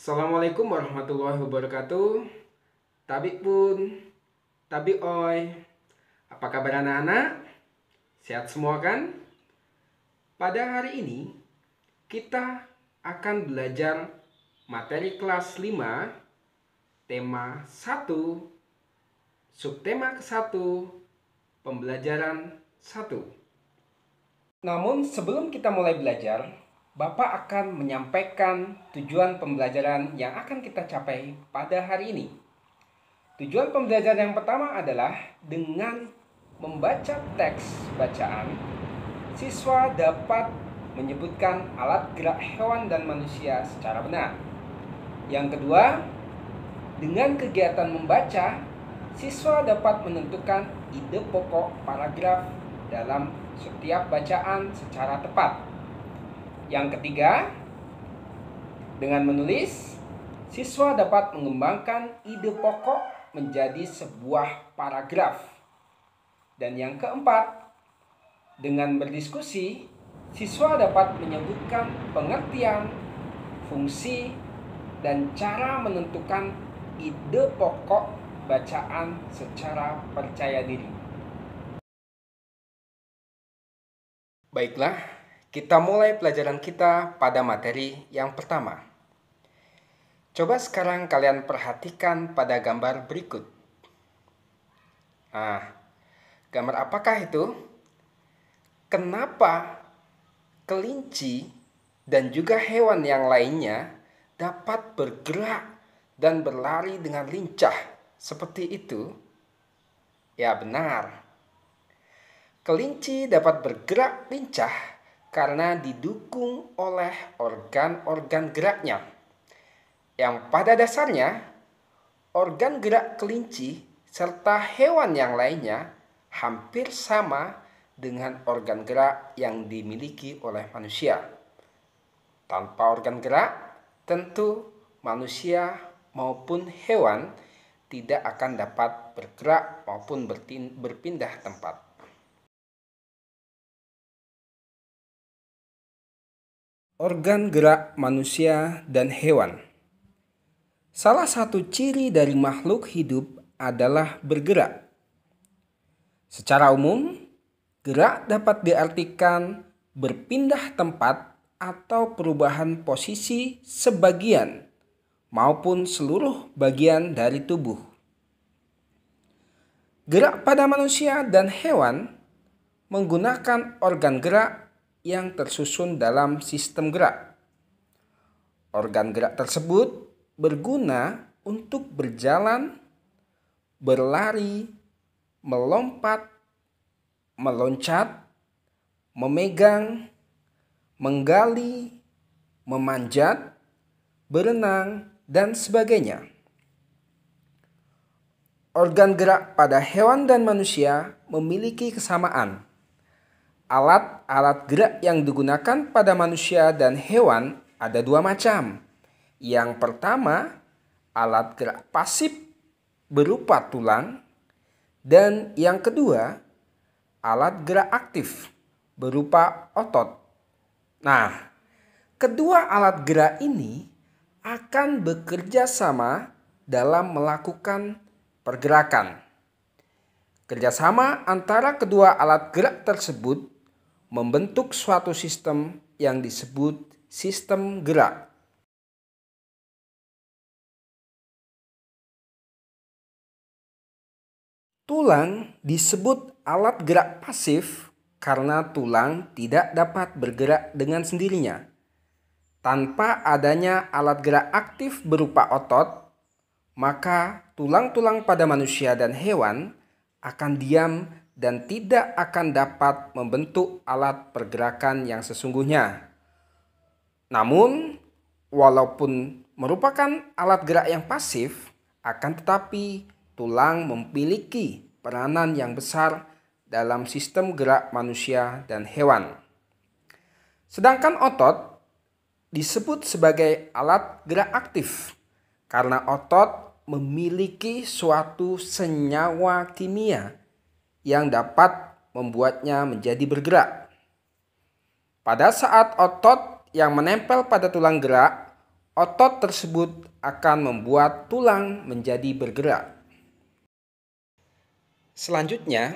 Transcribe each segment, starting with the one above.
Assalamualaikum warahmatullahi wabarakatuh. Tabik pun, tabik oi. Apa kabar anak-anak? Sehat semua kan? Pada hari ini kita akan belajar materi kelas 5, tema 1, subtema ke-1, pembelajaran 1. Namun sebelum kita mulai belajar, Bapak akan menyampaikan tujuan pembelajaran yang akan kita capai pada hari ini. Tujuan pembelajaran yang pertama adalah dengan membaca teks bacaan, siswa dapat menyebutkan alat gerak hewan dan manusia secara benar. Yang kedua, dengan kegiatan membaca, siswa dapat menentukan ide pokok paragraf dalam setiap bacaan secara tepat. Yang ketiga, dengan menulis, siswa dapat mengembangkan ide pokok menjadi sebuah paragraf. Dan yang keempat, dengan berdiskusi, siswa dapat menyebutkan pengertian, fungsi, dan cara menentukan ide pokok bacaan secara percaya diri. Baiklah, kita mulai pelajaran kita pada materi yang pertama. Coba sekarang kalian perhatikan pada gambar berikut. Gambar apakah itu? Kenapa kelinci dan juga hewan yang lainnya dapat bergerak dan berlari dengan lincah seperti itu? Ya benar. Kelinci dapat bergerak lincah karena didukung oleh organ-organ geraknya, yang pada dasarnya organ gerak kelinci serta hewan yang lainnya hampir sama dengan organ gerak yang dimiliki oleh manusia. Tanpa organ gerak, tentu manusia maupun hewan tidak akan dapat bergerak maupun berpindah tempat. Organ gerak manusia dan hewan. Salah satu ciri dari makhluk hidup adalah bergerak. Secara umum, gerak dapat diartikan berpindah tempat atau perubahan posisi sebagian maupun seluruh bagian dari tubuh. Gerak pada manusia dan hewan menggunakan organ gerak yang tersusun dalam sistem gerak. Organ gerak tersebut berguna untuk berjalan, berlari, melompat, meloncat, memegang, menggali, memanjat, berenang, dan sebagainya. Organ gerak pada hewan dan manusia memiliki kesamaan. Alat-alat gerak yang digunakan pada manusia dan hewan ada dua macam. Yang pertama, alat gerak pasif berupa tulang, dan yang kedua, alat gerak aktif berupa otot. Nah, kedua alat gerak ini akan bekerja sama dalam melakukan pergerakan. Kerjasama antara kedua alat gerak tersebut membentuk suatu sistem yang disebut sistem gerak. Tulang disebut alat gerak pasif karena tulang tidak dapat bergerak dengan sendirinya. Tanpa adanya alat gerak aktif berupa otot, maka tulang-tulang pada manusia dan hewan akan diam dan tidak akan dapat membentuk alat pergerakan yang sesungguhnya. Namun, walaupun merupakan alat gerak yang pasif, akan tetapi tulang memiliki peranan yang besar dalam sistem gerak manusia dan hewan. Sedangkan otot disebut sebagai alat gerak aktif karena otot memiliki suatu senyawa kimia yang dapat membuatnya menjadi bergerak. Pada saat otot yang menempel pada tulang gerak, otot tersebut akan membuat tulang menjadi bergerak. Selanjutnya,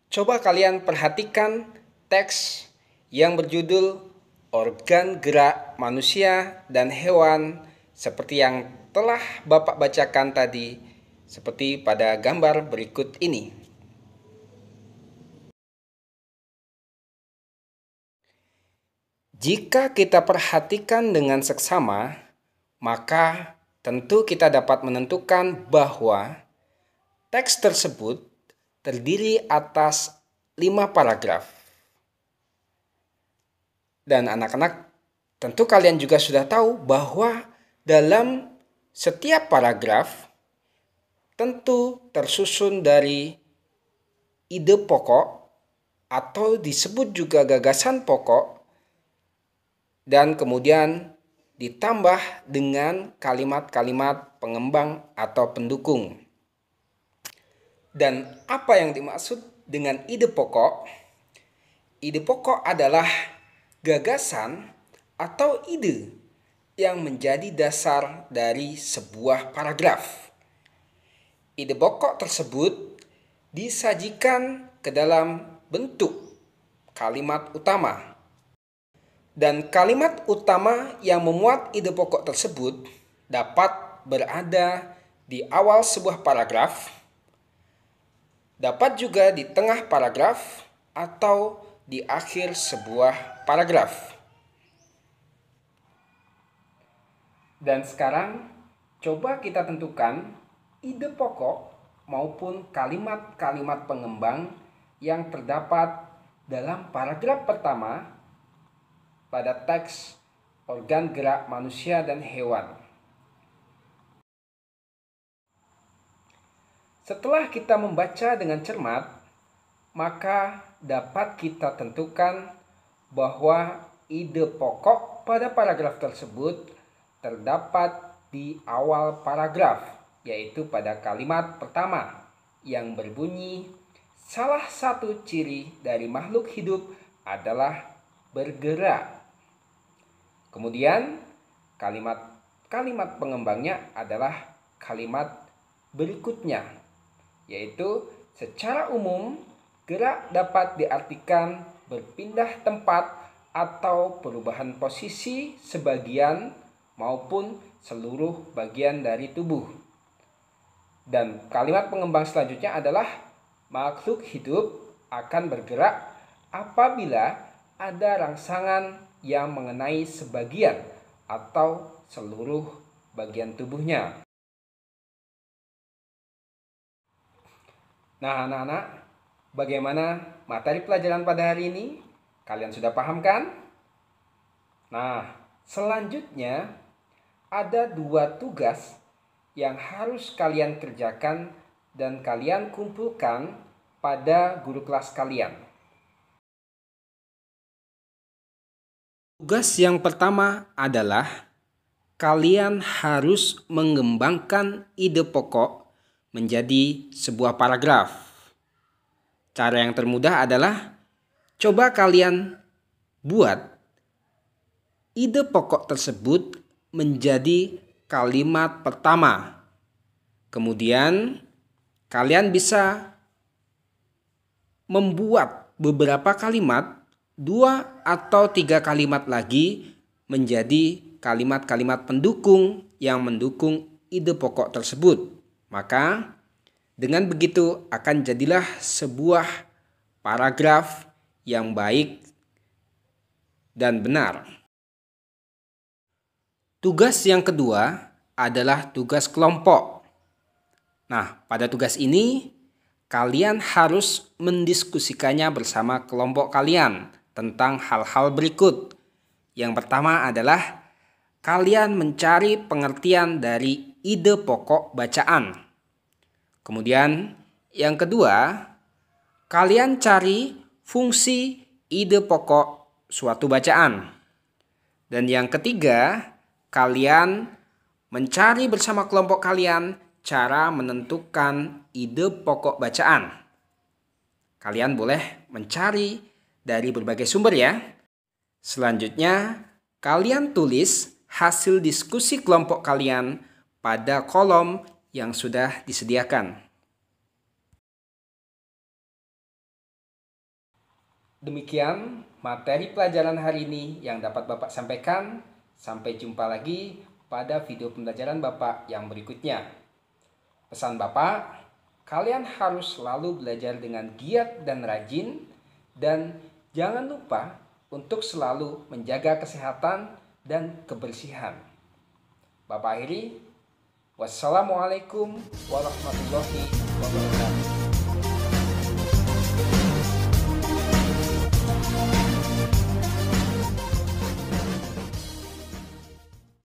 coba kalian perhatikan teks yang berjudul Organ Gerak Manusia dan Hewan seperti yang telah Bapak bacakan tadi, seperti pada gambar berikut ini. Jika kita perhatikan dengan seksama, maka tentu kita dapat menentukan bahwa teks tersebut terdiri atas 5 paragraf. Dan anak-anak, tentu kalian juga sudah tahu bahwa dalam setiap paragraf tentu tersusun dari ide pokok atau disebut juga gagasan pokok dan kemudian ditambah dengan kalimat-kalimat pengembang atau pendukung. Dan apa yang dimaksud dengan ide pokok? Ide pokok adalah gagasan atau ide yang menjadi dasar dari sebuah paragraf. Ide pokok tersebut disajikan ke dalam bentuk kalimat utama. Dan kalimat utama yang memuat ide pokok tersebut dapat berada di awal sebuah paragraf, dapat juga di tengah paragraf atau di akhir sebuah paragraf. Dan sekarang coba kita tentukan ide pokok maupun kalimat-kalimat pengembang yang terdapat dalam paragraf pertama pada teks Organ Gerak Manusia dan Hewan. Setelah kita membaca dengan cermat, maka dapat kita tentukan bahwa ide pokok pada paragraf tersebut terdapat di awal paragraf, yaitu pada kalimat pertama yang berbunyi, salah satu ciri dari makhluk hidup adalah bergerak. Kemudian kalimat pengembangnya adalah kalimat berikutnya, yaitu secara umum gerak dapat diartikan berpindah tempat atau perubahan posisi sebagian maupun seluruh bagian dari tubuh. Dan kalimat pengembang selanjutnya adalah makhluk hidup akan bergerak apabila ada rangsangan yang mengenai sebagian atau seluruh bagian tubuhnya. Nah, anak-anak, bagaimana materi pelajaran pada hari ini? Kalian sudah paham kan? Nah, selanjutnya ada 2 tugas yang harus kalian kerjakan dan kalian kumpulkan pada guru kelas kalian. Tugas yang pertama adalah kalian harus mengembangkan ide pokok menjadi sebuah paragraf. Cara yang termudah adalah coba kalian buat ide pokok tersebut menjadi kalimat pertama. Kemudian kalian bisa membuat beberapa kalimat, 2 atau 3 kalimat lagi menjadi kalimat-kalimat pendukung yang mendukung ide pokok tersebut. Maka dengan begitu akan jadilah sebuah paragraf yang baik dan benar. Tugas yang kedua adalah tugas kelompok. Nah, pada tugas ini kalian harus mendiskusikannya bersama kelompok kalian tentang hal-hal berikut. Yang pertama adalah kalian mencari pengertian dari ide pokok bacaan. Kemudian Yang kedua, kalian cari fungsi ide pokok suatu bacaan. Dan yang ketiga, kalian mencari bersama kelompok kalian cara menentukan ide pokok bacaan. Kalian boleh mencari dari berbagai sumber ya. Selanjutnya, kalian tulis hasil diskusi kelompok kalian pada kolom yang sudah disediakan. Demikian materi pelajaran hari ini yang dapat Bapak sampaikan. Sampai jumpa lagi pada video pembelajaran Bapak yang berikutnya. Pesan Bapak, kalian harus selalu belajar dengan giat dan rajin, dan jangan lupa untuk selalu menjaga kesehatan dan kebersihan. Bapak akhiri, wassalamualaikum warahmatullahi wabarakatuh.